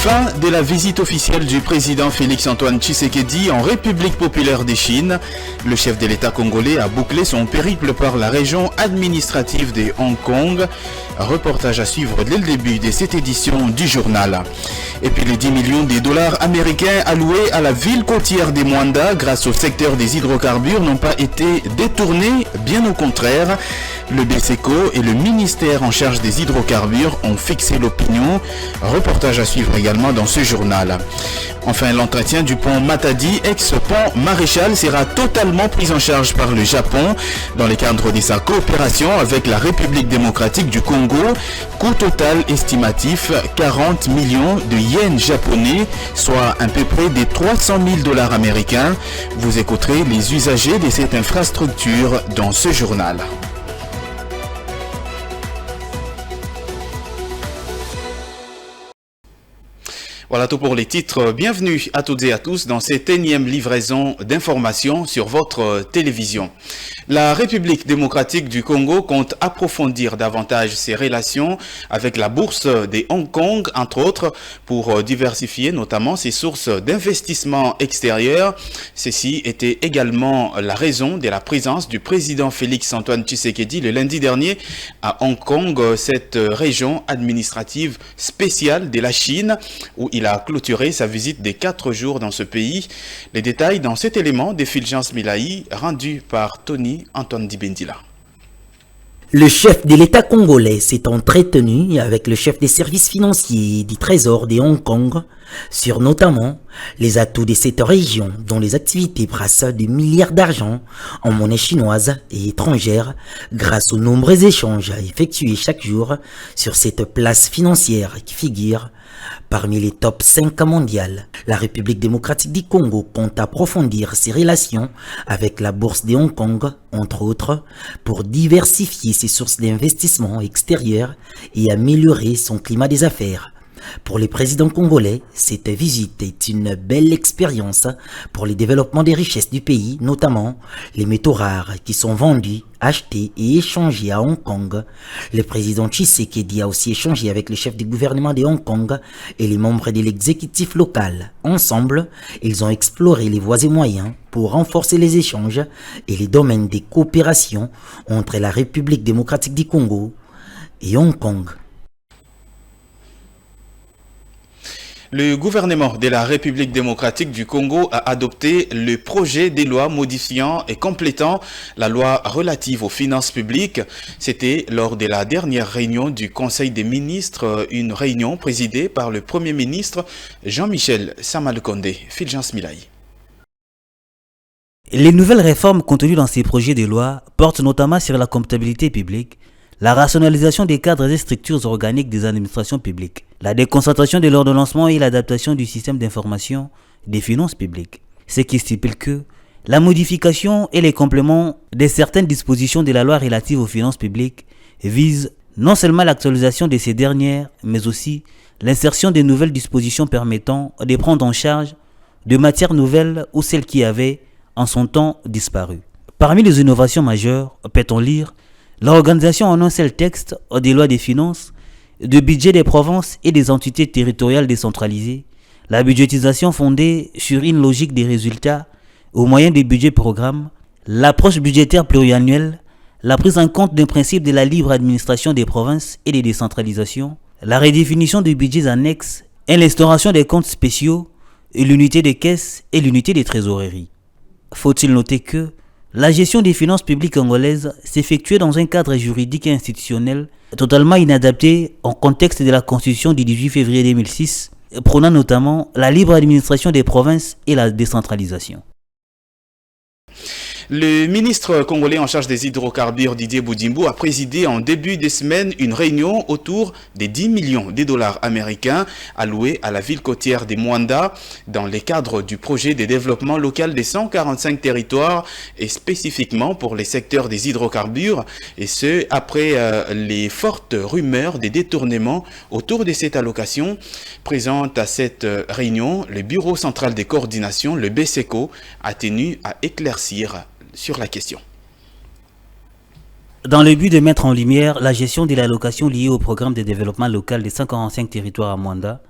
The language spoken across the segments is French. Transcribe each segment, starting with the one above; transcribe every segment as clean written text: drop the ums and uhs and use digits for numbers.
Fin de la visite officielle du président Félix-Antoine Tshisekedi en République populaire de Chine. Le chef de l'État congolais a bouclé son périple par la région administrative de Hong Kong. Reportage à suivre dès le début de cette édition du journal. Et puis les 10 millions de dollars américains alloués à la ville côtière des Mwanda grâce au secteur des hydrocarbures n'ont pas été détournés, bien au contraire. Le BCECO et le ministère en charge des hydrocarbures ont fixé l'opinion. Reportage à suivre également dans ce journal. Enfin, l'entretien du pont Matadi, ex-pont Maréchal, sera totalement pris en charge par le Japon dans le cadre de sa coopération avec la République démocratique du Congo. Coût total estimatif 40 millions de yens japonais, soit à peu près des 300 000 dollars américains. Vous écouterez les usagers de cette infrastructure dans ce journal. Voilà tout pour les titres. Bienvenue à toutes et à tous dans cette énième livraison d'informations sur votre télévision. La République démocratique du Congo compte approfondir davantage ses relations avec la bourse de Hong Kong, entre autres, pour diversifier notamment ses sources d'investissement extérieur. Ceci était également la raison de la présence du président Félix-Antoine Tshisekedi le lundi dernier à Hong Kong, cette région administrative spéciale de la Chine, où il a clôturé sa visite de 4 jours dans ce pays. Les détails dans cet élément de Fulgence Milaï, rendu par Tony Antoine Dibendila. Le chef de l'État congolais s'est entretenu avec le chef des services financiers du Trésor de Hong Kong sur notamment les atouts de cette région dont les activités brassent des milliards d'argent en monnaie chinoise et étrangère grâce aux nombreux échanges effectués chaque jour sur cette place financière qui figure parmi les top 5 mondiales. La République démocratique du Congo compte approfondir ses relations avec la bourse de Hong Kong, entre autres, pour diversifier ses sources d'investissement extérieurs et améliorer son climat des affaires. Pour les présidents congolais, cette visite est une belle expérience pour le développement des richesses du pays, notamment les métaux rares qui sont vendus, achetés et échangés à Hong Kong. Le président Tshisekedi a aussi échangé avec le chef du gouvernement de Hong Kong et les membres de l'exécutif local. Ensemble, ils ont exploré les voies et moyens pour renforcer les échanges et les domaines de coopération entre la République démocratique du Congo et Hong Kong. Le gouvernement de la République démocratique du Congo a adopté le projet de loi modifiant et complétant la loi relative aux finances publiques. C'était lors de la dernière réunion du Conseil des ministres, une réunion présidée par le Premier ministre Jean-Michel Samalukonde. Fulgence Milaï. Les nouvelles réformes contenues dans ces projets de loi portent notamment sur la comptabilité publique, la rationalisation des cadres et structures organiques des administrations publiques, la déconcentration de l'ordonnancement et l'adaptation du système d'information des finances publiques. Ce qui stipule que la modification et les compléments de certaines dispositions de la loi relative aux finances publiques visent non seulement l'actualisation de ces dernières, mais aussi l'insertion de nouvelles dispositions permettant de prendre en charge de matières nouvelles ou celles qui avaient en son temps disparu. Parmi les innovations majeures, peut-on lire l'organisation en un seul texte des lois des finances, de budget des provinces et des entités territoriales décentralisées, la budgétisation fondée sur une logique des résultats au moyen des budgets programmes, l'approche budgétaire pluriannuelle, la prise en compte d'un principe de la libre administration des provinces et des décentralisations, la redéfinition des budgets annexes et l'instauration des comptes spéciaux, et l'unité des caisses et l'unité des trésoreries. Faut-il noter que la gestion des finances publiques congolaises s'effectuait dans un cadre juridique et institutionnel totalement inadapté en contexte de la Constitution du 18 février 2006, prônant notamment la libre administration des provinces et la décentralisation. Le ministre congolais en charge des hydrocarbures Didier Boudimbo a présidé en début de semaine une réunion autour des 10 millions de dollars américains alloués à la ville côtière de Mwanda dans le cadre du projet de développement local des 145 territoires et spécifiquement pour les secteurs des hydrocarbures, et ce après les fortes rumeurs des détournements autour de cette allocation. Présente à cette réunion, le Bureau central des coordinations, le BCECO, a tenu à éclaircir sur la question. Dans le but de mettre en lumière la gestion de l'allocation liée au programme de développement local des 145 territoires à Mwanda,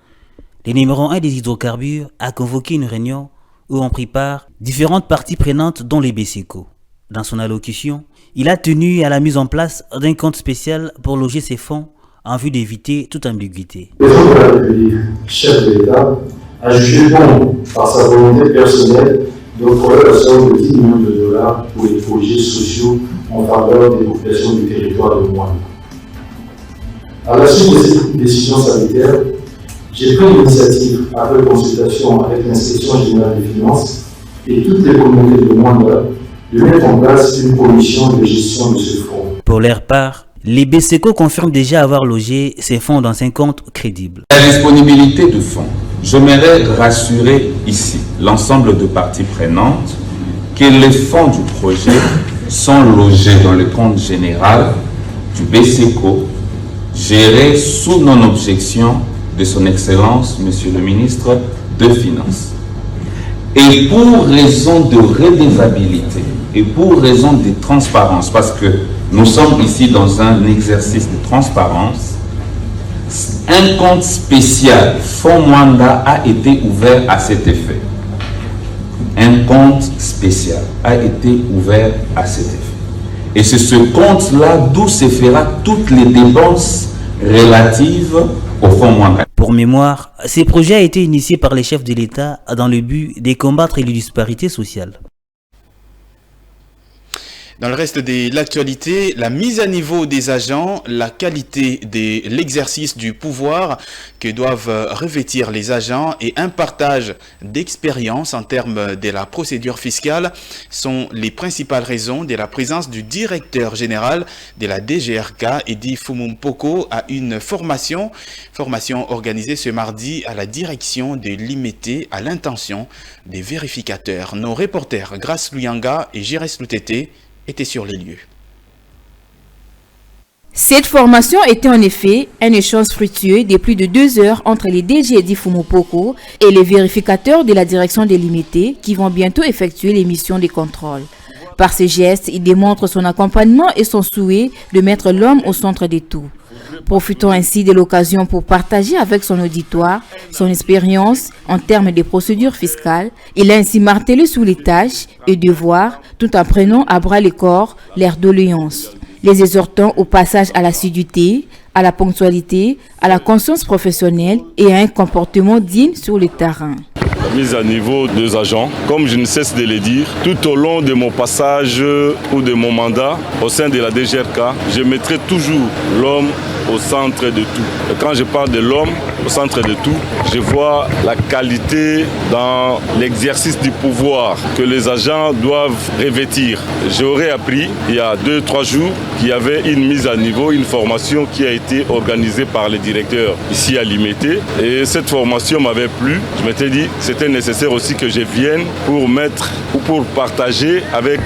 Le numéro 1 des hydrocarbures a convoqué une réunion où ont pris part différentes parties prenantes dont les BCECO. Dans son allocution, il a tenu à la mise en place d'un compte spécial pour loger ces fonds en vue d'éviter toute ambiguïté. Le président de la République, chef de l'État, a jugé bon, par sa volonté personnelle, d'octroyer la somme de 10 millions de dollars pour les projets sociaux en faveur des populations du territoire de Mwanda. À la suite de cette décision sanitaire, j'ai pris l'initiative, après consultation avec l'Inspection générale des finances et toutes les communautés de Mwanda, de mettre en place une commission de gestion de ce fonds. Pour leur part, les BCECO confirment déjà avoir logé ces fonds dans un compte crédible. La disponibilité de fonds. J'aimerais rassurer ici l'ensemble de parties prenantes que les fonds du projet sont logés dans le compte général du BCECO, géré sous non-objection de son Excellence, Monsieur le Ministre de Finances. Et pour raison de redevabilité et pour raison de transparence, parce que nous sommes ici dans un exercice de transparence, un compte spécial Fonds Mwanda a été ouvert à cet effet. Un compte spécial a été ouvert à cet effet. Et c'est ce compte-là d'où se fera toutes les dépenses relatives au Fonds Mwanda. Pour mémoire, ces projets ont été initiés par les chefs de l'État dans le but de combattre les disparités sociales. Dans le reste de l'actualité, la mise à niveau des agents, la qualité de l'exercice du pouvoir que doivent revêtir les agents et un partage d'expérience en termes de la procédure fiscale sont les principales raisons de la présence du directeur général de la DGRK, Eddy Fumumpoko, à une formation organisée ce mardi à la direction de l'IMET à l'intention des vérificateurs. Nos reporters Grace Luyanga et Jires Loutete étaient sur les lieux. Cette formation était en effet un échange fructueux de plus de 2 heures entre les DG Eddy Fumumpoko et les vérificateurs de la direction de l'IMET qui vont bientôt effectuer les missions de contrôle. Par ces gestes, il démontre son accompagnement et son souhait de mettre l'homme au centre de tout. Profitant ainsi de l'occasion pour partager avec son auditoire son expérience en termes de procédures fiscales, il a ainsi martelé sur les tâches et devoirs tout en prenant à bras le corps leurs doléances, les exhortant au passage à l'assiduité, à la ponctualité, à la conscience professionnelle et à un comportement digne sur le terrain. La mise à niveau des agents, comme je ne cesse de le dire, tout au long de mon passage ou de mon mandat au sein de la DGRK, je mettrai toujours l'homme au centre de tout. Et quand je parle de l'homme au centre de tout, je vois la qualité dans l'exercice du pouvoir que les agents doivent revêtir. J'aurais appris il y a 2-3 jours qu'il y avait une mise à niveau, une formation qui a été organisée par les directeurs ici à l'IMET. Et cette formation m'avait plu. Je m'étais dit que c'était nécessaire aussi que je vienne pour partager avec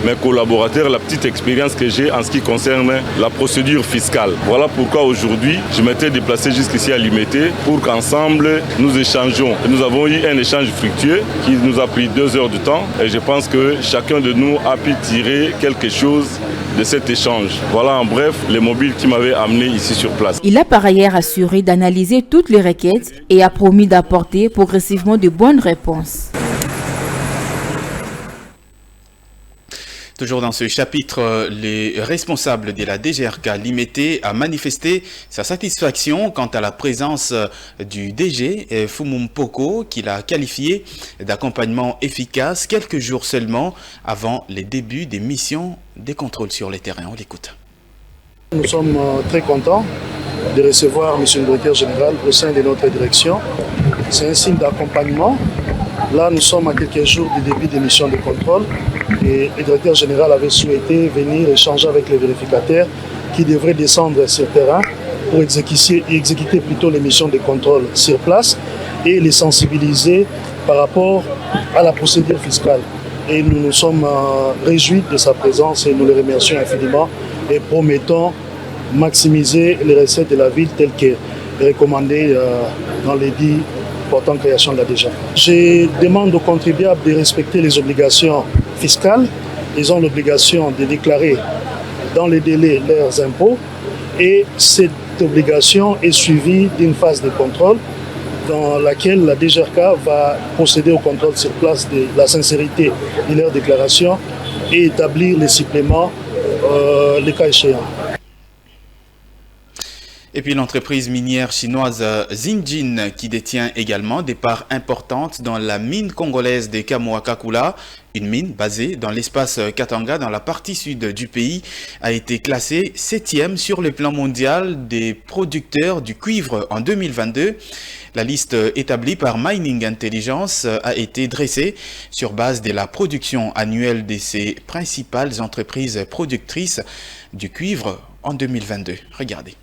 mes collaborateurs la petite expérience que j'ai en ce qui concerne la procédure fiscale. Voilà pourquoi aujourd'hui je m'étais déplacé jusqu'ici à l'IMET pour qu'ensemble nous échangeons. Et nous avons eu un échange fructueux qui nous a pris 2 heures de temps et je pense que chacun de nous a pu tirer quelque chose de cet échange. Voilà en bref les mobiles qui m'avaient amené ici sur place. Il a par ailleurs assuré d'analyser toutes les requêtes et a promis d'apporter progressivement de bonnes réponses. Toujours dans ce chapitre, les responsables de la DGRK l'IMET a manifesté sa satisfaction quant à la présence du DG Fumumpoko qu'il a qualifié d'accompagnement efficace quelques jours seulement avant les débuts des missions de contrôle sur les terrains. On l'écoute. Nous sommes très contents de recevoir M. le directeur général au sein de notre direction. C'est un signe d'accompagnement. Là, nous sommes à quelques jours du début des missions de contrôle et le directeur général avait souhaité venir échanger avec les vérificateurs qui devraient descendre sur le terrain pour exécuter plutôt les missions de contrôle sur place et les sensibiliser par rapport à la procédure fiscale. Et nous nous sommes réjouis de sa présence et nous le remercions infiniment et promettons maximiser les recettes de la ville telles que recommandées dans les 10 portant création de la DGA. Je demande aux contribuables de respecter les obligations fiscales. Ils ont l'obligation de déclarer dans les délais leurs impôts et cette obligation est suivie d'une phase de contrôle dans laquelle la DGRK va procéder au contrôle sur place de la sincérité de leurs déclarations et établir les suppléments, les cas échéants. Et puis l'entreprise minière chinoise Zijin, qui détient également des parts importantes dans la mine congolaise de Kamoa-Kakula, une mine basée dans l'espace Katanga dans la partie sud du pays, a été classée 7e sur le plan mondial des producteurs du cuivre en 2022. La liste établie par Mining Intelligence a été dressée sur base de la production annuelle de ces principales entreprises productrices du cuivre en 2022. Regardez.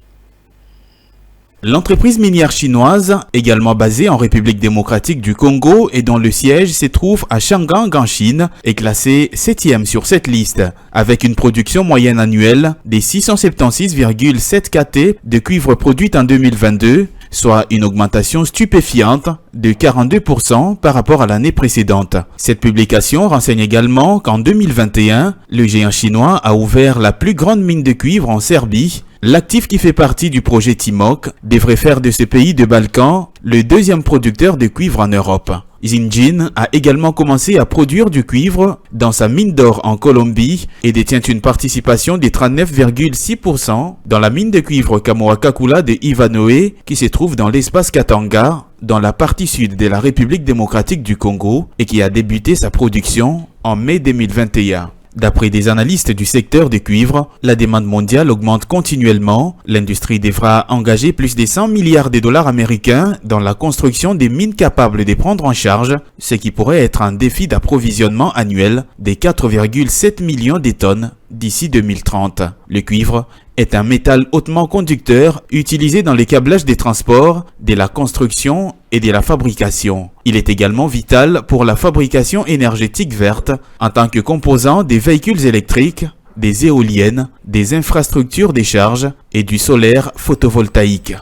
L'entreprise minière chinoise, également basée en République démocratique du Congo et dont le siège se trouve à Shangang en Chine, est classée 7e sur cette liste, avec une production moyenne annuelle de 676,7 KT de cuivre produite en 2022, soit une augmentation stupéfiante de 42% par rapport à l'année précédente. Cette publication renseigne également qu'en 2021, le géant chinois a ouvert la plus grande mine de cuivre en Serbie. L'actif qui fait partie du projet Timok devrait faire de ce pays de Balkans le deuxième producteur de cuivre en Europe. Zijin a également commencé à produire du cuivre dans sa mine d'or en Colombie et détient une participation de 39,6% dans la mine de cuivre Kamoa-Kakula de Ivanoé qui se trouve dans l'espace Katanga, dans la partie sud de la République démocratique du Congo et qui a débuté sa production en mai 2021. D'après des analystes du secteur du cuivre, la demande mondiale augmente continuellement. L'industrie devra engager plus de 100 milliards de dollars américains dans la construction des mines capables de prendre en charge ce qui pourrait être un défi d'approvisionnement annuel de 4,7 millions de tonnes d'ici 2030. Le cuivre est un métal hautement conducteur utilisé dans les câblages des transports, de la construction et de la fabrication. Il est également vital pour la fabrication énergétique verte en tant que composant des véhicules électriques, des éoliennes, des infrastructures de charge et du solaire photovoltaïque.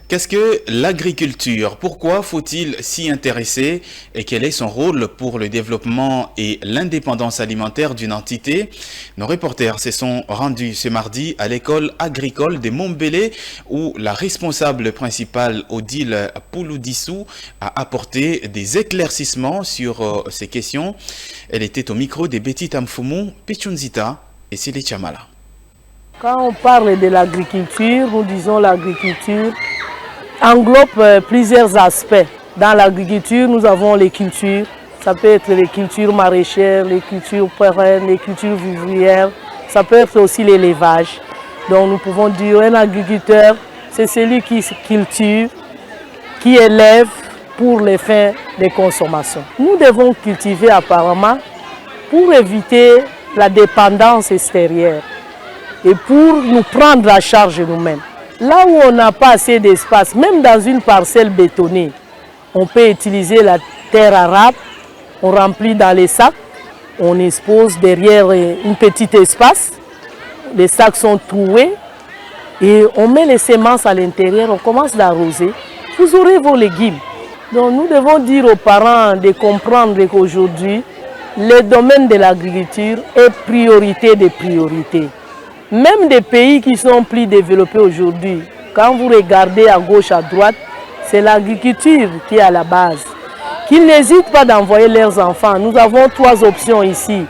Qu'est-ce que l'agriculture? Pourquoi faut-il s'y intéresser? Et quel est son rôle pour le développement et l'indépendance alimentaire d'une entité? Nos reporters se sont rendus ce mardi à l'école agricole de Montbélé où la responsable principale Odile Pouloudissou a apporté des éclaircissements sur ces questions. Elle était au micro de Betty Tamfoumou, Pichunzita et Sili Chamala. Quand on parle de l'agriculture, nous disons l'agriculture englobe plusieurs aspects. Dans l'agriculture, nous avons les cultures. Ça peut être les cultures maraîchères, les cultures pérennes, les cultures vivrières. Ça peut être aussi l'élevage. Donc nous pouvons dire un agriculteur, c'est celui qui cultive, qui élève pour les fins de consommation. Nous devons cultiver apparemment pour éviter la dépendance extérieure et pour nous prendre à charge nous-mêmes. Là où on n'a pas assez d'espace, même dans une parcelle bétonnée, on peut utiliser la terre arabe, on remplit dans les sacs, on expose derrière un petit espace, les sacs sont troués et on met les semences à l'intérieur, on commence d'arroser, vous aurez vos légumes. Donc nous devons dire aux parents de comprendre qu'aujourd'hui, le domaine de l'agriculture est priorité des priorités. Même des pays qui sont plus développés aujourd'hui, quand vous regardez à gauche, à droite, c'est l'agriculture qui est à la base. Qu'ils n'hésitent pas d'envoyer leurs enfants. Nous avons 3 options ici.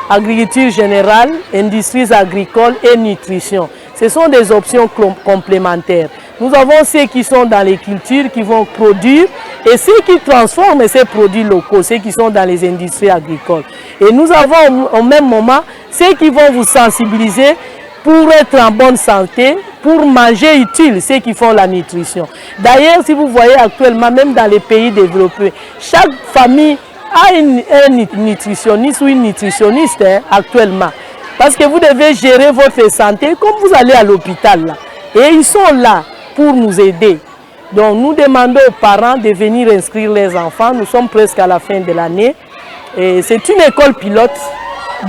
Agriculture générale, industries agricoles et nutrition. Ce sont des options complémentaires. Nous avons ceux qui sont dans les cultures, qui vont produire, et ceux qui transforment ces produits locaux, ceux qui sont dans les industries agricoles. Et nous avons au même moment ceux qui vont vous sensibiliser pour être en bonne santé, pour manger utile, ceux qui font la nutrition. D'ailleurs, si vous voyez actuellement, même dans les pays développés, chaque famille a un nutritionniste ou une nutritionniste actuellement. Parce que vous devez gérer votre santé comme vous allez à l'hôpital. Et ils sont là pour nous aider. Donc nous demandons aux parents de venir inscrire les enfants. Nous sommes presque à la fin de l'année. C'est une école pilote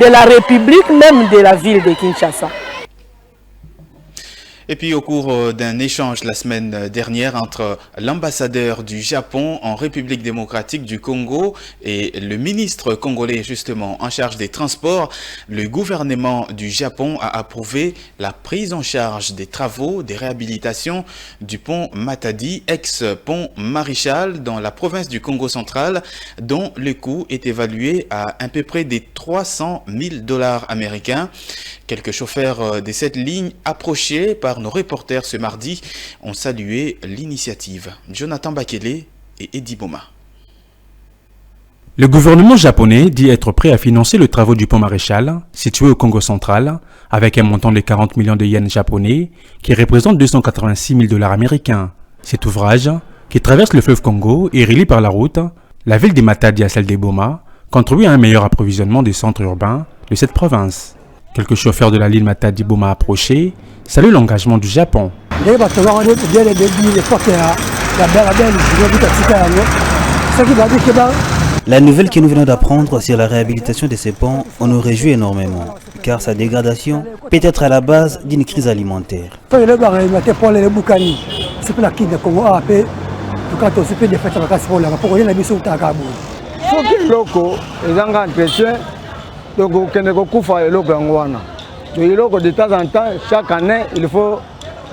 de la République, même de la ville de Kinshasa. Et puis au cours d'un échange la semaine dernière entre l'ambassadeur du Japon en République démocratique du Congo et le ministre congolais justement en charge des transports, le gouvernement du Japon a approuvé la prise en charge des travaux de réhabilitation du pont Matadi, ex-pont Maréchal dans la province du Congo central, dont le coût est évalué à peu près des 300 000 $ américains. Quelques chauffeurs de cette ligne approchés par nos reporters ce mardi ont salué l'initiative. Jonathan Bakele et Eddie Boma. Le gouvernement japonais dit être prêt à financer le travaux du pont Maréchal, situé au Congo central, avec un montant de 40 millions de yens japonais, qui représente 286 000 $ américains. Cet ouvrage, qui traverse le fleuve Congo et relie par la route la ville de Matadi à celle de Boma, contribue à un meilleur approvisionnement des centres urbains de cette province. Quelques chauffeurs de la ligne Matadi-Boma approchés saluent l'engagement du Japon. La nouvelle que nous venons d'apprendre sur la réhabilitation de ces ponts, on nous réjouit énormément, car sa dégradation peut être à la base d'une crise alimentaire. Donc, de temps en temps, chaque année, il faut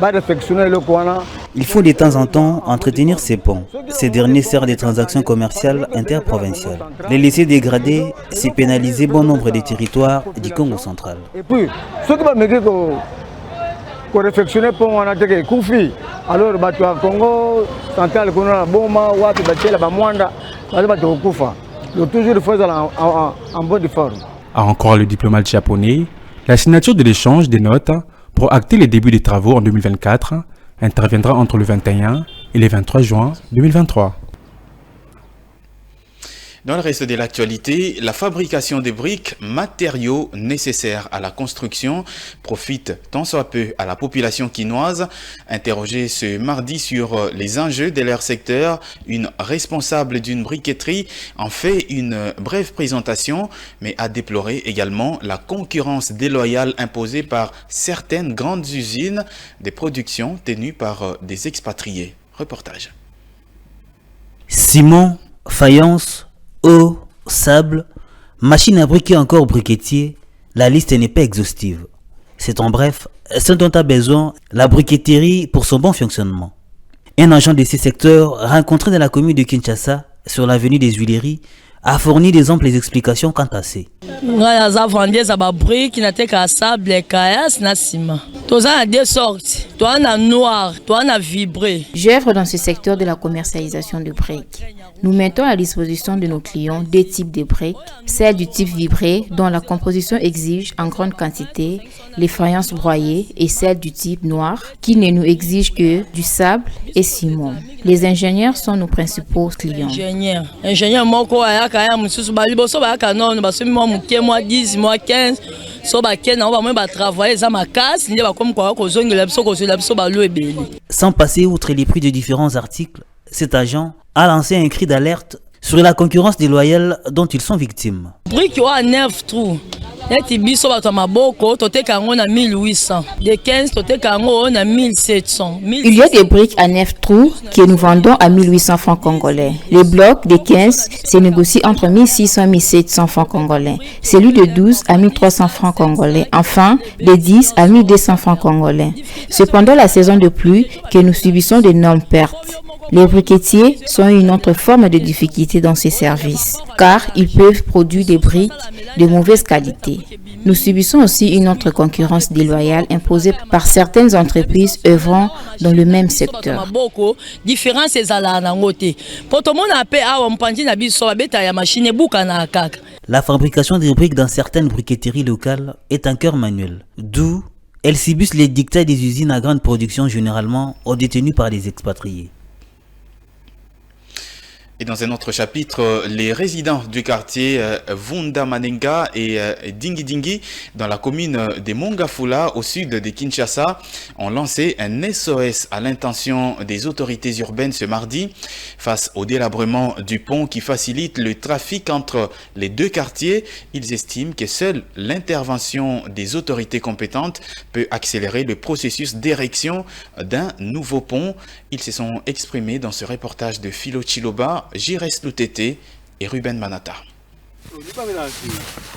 réfectionner le coin. Il faut de temps en temps entretenir ces ponts. Ces derniers servent des transactions commerciales interprovinciales. Les laisser dégradés, c'est pénaliser bon nombre de territoires du Congo central. Et puis, ce qui va me dire que réfectionner le pont, on a été Koufi. Alors, le Congo central, on a Boma, Wati, la Bamwanda, toujours faire en bonne forme. A encore le diplomate japonais, la signature de l'échange des notes pour acter les débuts des travaux en 2024 interviendra entre le 21 et le 23 juin 2023. Dans le reste de l'actualité, la fabrication des briques, matériaux nécessaires à la construction, profite tant soit peu à la population quinoise. Interrogée ce mardi sur les enjeux de leur secteur, une responsable d'une briqueterie en fait une brève présentation, mais a déploré également la concurrence déloyale imposée par certaines grandes usines de production tenues par des expatriés. Reportage. Ciment, faïence, eau, sable, machine à briquer encore briquetier, la liste n'est pas exhaustive. C'est en bref ce dont a besoin la briqueterie pour son bon fonctionnement. Un agent de ces secteurs rencontré dans la commune de Kinshasa, sur l'avenue des Huileries, a fourni des amples explications quant à ces. J'œuvre dans ce secteur de la commercialisation de briques. Nous mettons à disposition de nos clients deux types de briques, celle du type vibré dont la composition exige en grande quantité les faïences broyées et celle du type noir qui ne nous exige que du sable et ciment. Les ingénieurs sont nos principaux clients. Ingénieur, mois 10, mois 15, sans passer outre les prix de différents articles, cet agent a lancé un cri d'alerte sur la concurrence déloyale dont ils sont victimes. Brique à 9 trous. Il y a des briques à 9 trous que nous vendons à 1800 francs congolais. Les blocs de 15 se négocient entre 1600 et 1700 francs congolais. Celui de 12 à 1300 francs congolais. Enfin, de 10 à 1200 francs congolais. Cependant, la saison de pluie que nous subissons d'énormes pertes. Les briquetiers sont une autre forme de difficulté dans ces services, car ils peuvent produire des briques de mauvaise qualité. Nous subissons aussi une autre concurrence déloyale imposée par certaines entreprises œuvrant dans le même secteur. La fabrication des briques dans certaines briqueteries locales est un cœur manuel, d'où elles subissent les dictats des usines à grande production généralement détenues par des expatriés. Et dans un autre chapitre, les résidents du quartier Vundamanenga et Dingi Dingi dans la commune de Mongafula au sud de Kinshasa ont lancé un SOS à l'intention des autorités urbaines ce mardi face au délabrement du pont qui facilite le trafic entre les deux quartiers. Ils estiment que seule l'intervention des autorités compétentes peut accélérer le processus d'érection d'un nouveau pont. Ils se sont exprimés dans ce reportage de Philo Chiloba, Jires Lutete et Ruben Manata.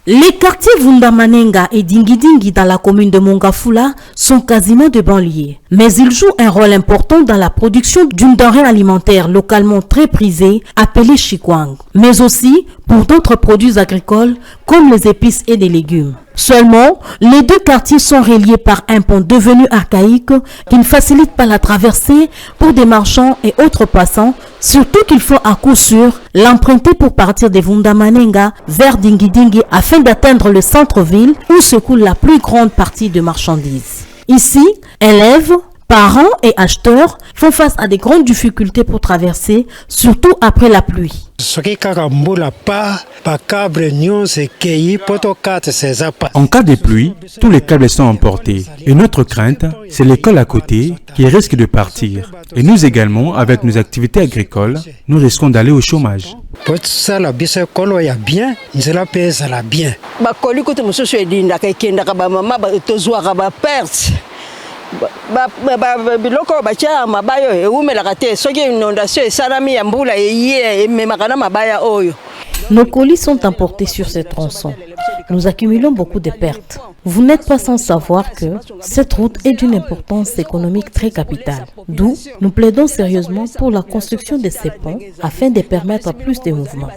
Les quartiers Vundamanenga et Dingi Dingi dans la commune de Mongafula sont quasiment de banlieues, mais ils jouent un rôle important dans la production d'une denrée alimentaire localement très prisée appelée chikwang, mais aussi pour d'autres produits agricoles comme les épices et des légumes. Seulement, les deux quartiers sont reliés par un pont devenu archaïque qui ne facilite pas la traversée pour des marchands et autres passants, surtout qu'il faut à coup sûr l'emprunter pour partir des Vundamanenga vers Dingi Dingi afin d'atteindre le centre-ville où se coule la plus grande partie de marchandises. Ici, élèves, parents et acheteurs font face à des grandes difficultés pour traverser, surtout après la pluie. En cas de pluie, tous les câbles sont emportés. Et notre crainte, c'est l'école à côté qui risque de partir. Et nous également, avec nos activités agricoles, nous risquons d'aller au chômage. Nos colis sont emportés sur ces tronçons. Nous accumulons beaucoup de pertes. Vous n'êtes pas sans savoir que cette route est d'une importance économique très capitale. D'où nous plaidons sérieusement pour la construction de ces ponts afin de permettre plus de mouvements.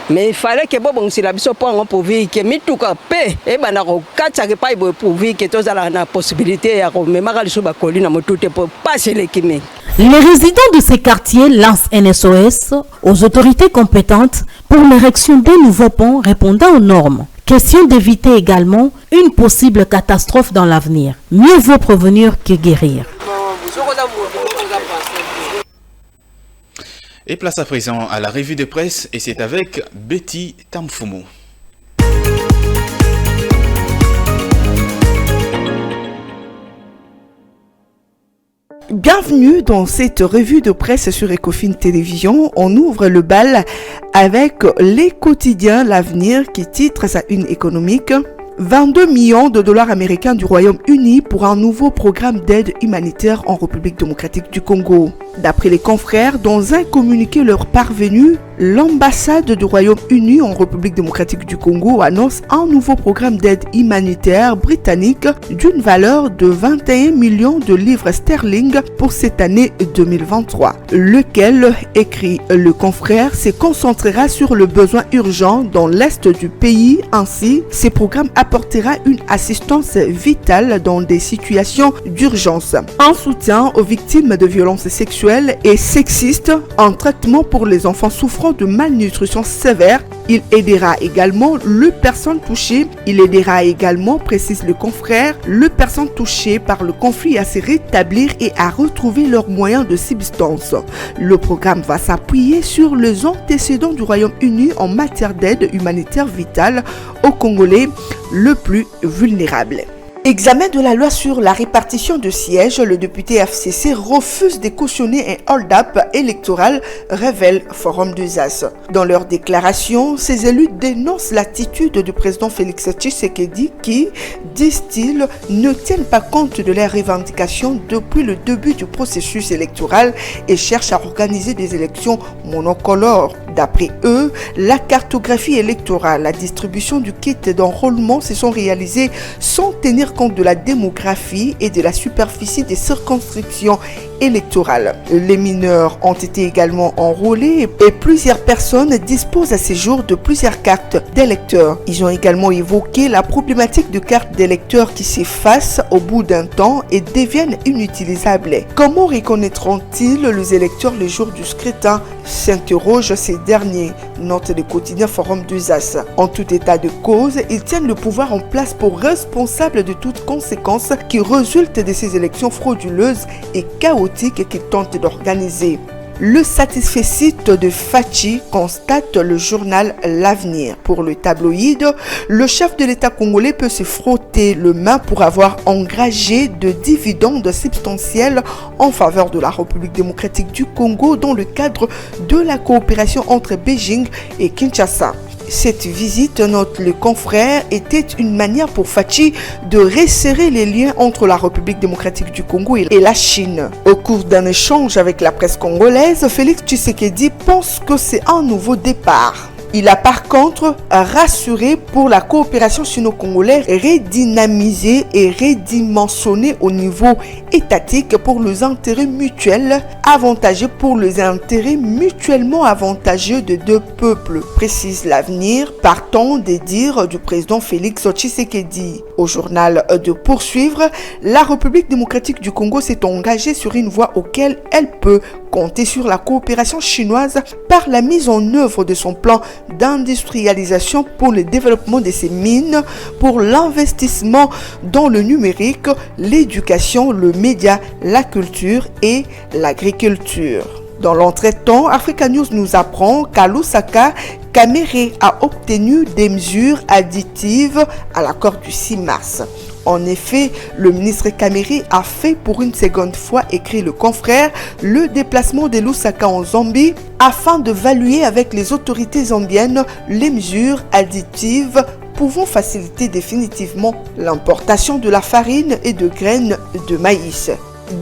Mais il fallait que bon si la biso pour pourvu que mituka pe e bana ko katsa ke pai pourvu que tous la possibilité ya ko memaka liso ba kolina motute pour passer les kimi. Les résidents de ces quartiers lancent un SOS aux autorités compétentes pour l'érection d'un nouveau pont répondant aux normes. Question d'éviter également une possible catastrophe dans l'avenir. Mieux vaut prévenir que guérir. Et place à présent à la revue de presse et c'est avec Betty Tamfumu. Bienvenue dans cette revue de presse sur Ecofin Télévision. On ouvre le bal avec les quotidiens L'Avenir qui titre sa une économique. 22 millions de dollars américains du Royaume-Uni pour un nouveau programme d'aide humanitaire en République démocratique du Congo. D'après les confrères, dans un communiqué leur parvenu, l'ambassade du Royaume-Uni en République démocratique du Congo annonce un nouveau programme d'aide humanitaire britannique d'une valeur de 21 millions de livres sterling pour cette année 2023, lequel, écrit le confrère, se concentrera sur le besoin urgent dans l'est du pays. Ainsi, ces programmes apportera une assistance vitale dans des situations d'urgence, un soutien aux victimes de violences sexuelles et sexistes, un traitement pour les enfants souffrant de malnutrition sévère. Il aidera également les personnes touchées. Il aidera également, précise le confrère, les personnes touchées par le conflit à se rétablir et à retrouver leurs moyens de subsistance. Le programme va s'appuyer sur les antécédents du Royaume-Uni en matière d'aide humanitaire vitale aux Congolais le plus vulnérables. Examen de la loi sur la répartition de sièges, le député FCC refuse de cautionner un hold-up électoral, révèle Forum des As. Dans leur déclaration, ces élus dénoncent l'attitude du président Félix Tshisekedi qui, disent-ils, ne tiennent pas compte de leurs revendications depuis le début du processus électoral et cherchent à organiser des élections monocolores. D'après eux, la cartographie électorale, la distribution du kit d'enrôlement se sont réalisées sans tenir compte de la démographie et de la superficie des circonscriptions électorale. Les mineurs ont été également enrôlés et plusieurs personnes disposent à ces jours de plusieurs cartes d'électeurs. Ils ont également évoqué la problématique de cartes d'électeurs qui s'effacent au bout d'un temps et deviennent inutilisables. Comment reconnaîtront-ils les électeurs le jour du scrutin? S'interrogent ces derniers, note le quotidien Forum d'Uzas. En tout état de cause, ils tiennent le pouvoir en place pour responsable de toutes conséquences qui résultent de ces élections frauduleuses et chaotiques qu'ils tentent d'organiser. Le satisfecit de Fachi, constate le journal L'Avenir. Pour le tabloïd, le chef de l'État congolais peut se frotter le main pour avoir engagé de dividendes substantiels en faveur de la République démocratique du Congo dans le cadre de la coopération entre Beijing et Kinshasa. Cette visite, note le confrère, était une manière pour Fachi de resserrer les liens entre la République démocratique du Congo et la Chine. Au cours d'un échange avec la presse congolaise, Félix Tshisekedi pense que c'est un nouveau départ. Il a par contre rassuré pour la coopération sino-congolaise redynamisée et redimensionnée au niveau étatique pour les intérêts mutuels avantageux pour les intérêts mutuellement avantageux de deux peuples, précise L'Avenir, partant des dires du président Félix Tshisekedi. Au journal de poursuivre, la République démocratique du Congo s'est engagée sur une voie auquel elle peut compter sur la coopération chinoise par la mise en œuvre de son plan d'industrialisation pour le développement de ses mines, pour l'investissement dans le numérique, l'éducation, le média, la culture et l'agriculture. Dans l'entretemps, Africa News nous apprend qu'à Lusaka, Kamere a obtenu des mesures additives à l'accord du 6 mars. En effet, le ministre Kamere a fait pour une seconde fois, écrit le confrère, le déplacement de Lusaka en Zambie afin de valuer avec les autorités zambiennes les mesures additives pouvant faciliter définitivement l'importation de la farine et de graines de maïs.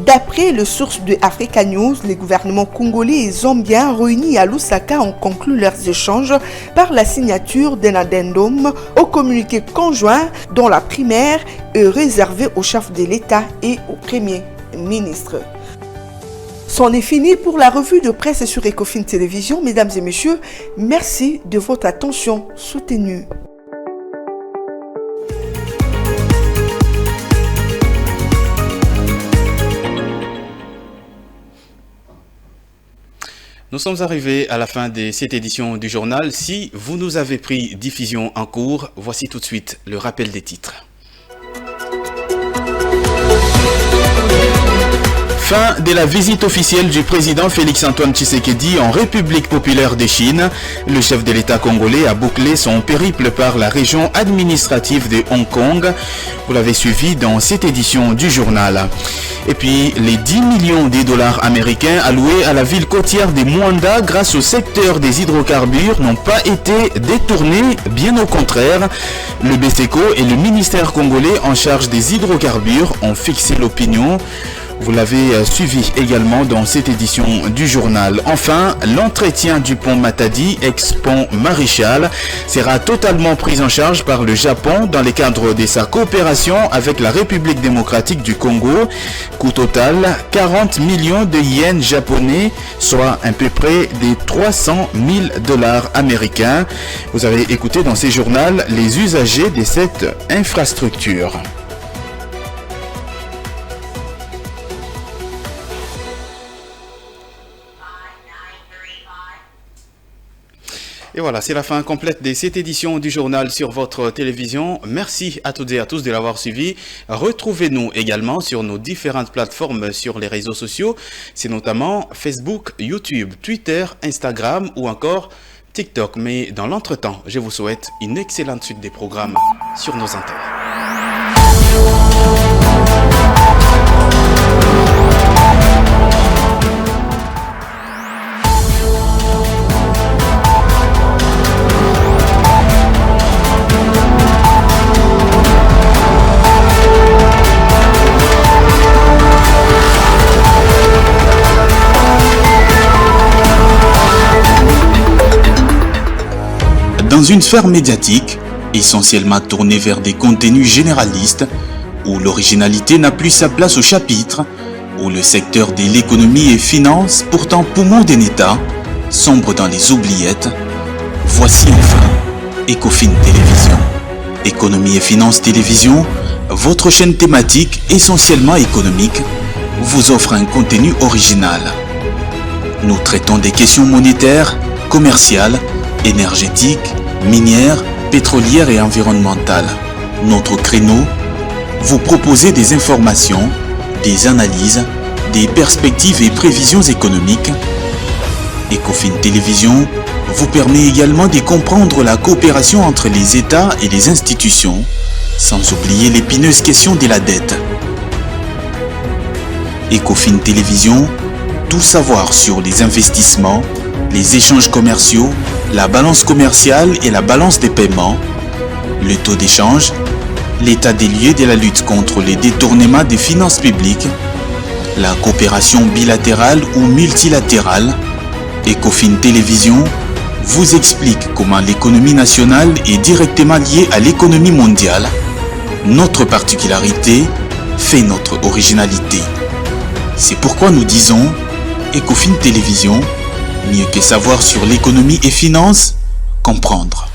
D'après les sources de Africa News, les gouvernements congolais et zambiens réunis à Lusaka ont conclu leurs échanges par la signature d'un addendum au communiqué conjoint dont la primaire est réservée au chef de l'État et au Premier ministre. C'en est fini pour la revue de presse sur Ecofin Télévision. Mesdames et messieurs, merci de votre attention soutenue. Nous sommes arrivés à la fin de cette édition du journal. Si vous nous avez pris diffusion en cours, voici tout de suite le rappel des titres. Fin de la visite officielle du président Félix-Antoine Tshisekedi en République populaire de Chine. Le chef de l'État congolais a bouclé son périple par la région administrative de Hong Kong. Vous l'avez suivi dans cette édition du journal. Et puis, les 10 millions de dollars américains alloués à la ville côtière de Mwanda grâce au secteur des hydrocarbures n'ont pas été détournés, bien au contraire. Le BCECO et le ministère congolais en charge des hydrocarbures ont fixé l'opinion. Vous l'avez suivi également dans cette édition du journal. Enfin, l'entretien du pont Matadi, ex-pont Maréchal, sera totalement pris en charge par le Japon dans le cadre de sa coopération avec la République démocratique du Congo. Coût total, 40 millions de yens japonais, soit à peu près des 300 000 dollars américains. Vous avez écouté dans ces journaux les usagers de cette infrastructure. Et voilà, c'est la fin complète de cette édition du journal sur votre télévision. Merci à toutes et à tous de l'avoir suivi. Retrouvez-nous également sur nos différentes plateformes sur les réseaux sociaux. C'est notamment Facebook, YouTube, Twitter, Instagram ou encore TikTok. Mais dans l'entretemps, je vous souhaite une excellente suite des programmes sur nos antennes. Dans une sphère médiatique, essentiellement tournée vers des contenus généralistes, où l'originalité n'a plus sa place au chapitre, où le secteur de l'économie et finance, pourtant poumon d'un État, sombre dans les oubliettes. Voici enfin Ecofin Télévision. Économie et finance télévision, votre chaîne thématique essentiellement économique, vous offre un contenu original. Nous traitons des questions monétaires, commerciales, énergétiques, minières, pétrolières et environnementales. Notre créneau, vous proposer des informations, des analyses, des perspectives et prévisions économiques. Ecofin Télévision vous permet également de comprendre la coopération entre les États et les institutions, sans oublier l'épineuse question de la dette. Ecofin Télévision, tout savoir sur les investissements, les échanges commerciaux, la balance commerciale et la balance des paiements, le taux d'échange, l'état des lieux de la lutte contre les détournements des finances publiques, la coopération bilatérale ou multilatérale. Ecofin Télévision vous explique comment l'économie nationale est directement liée à l'économie mondiale. Notre particularité fait notre originalité. C'est pourquoi nous disons Ecofin Télévision, mieux que savoir sur l'économie et finances, comprendre.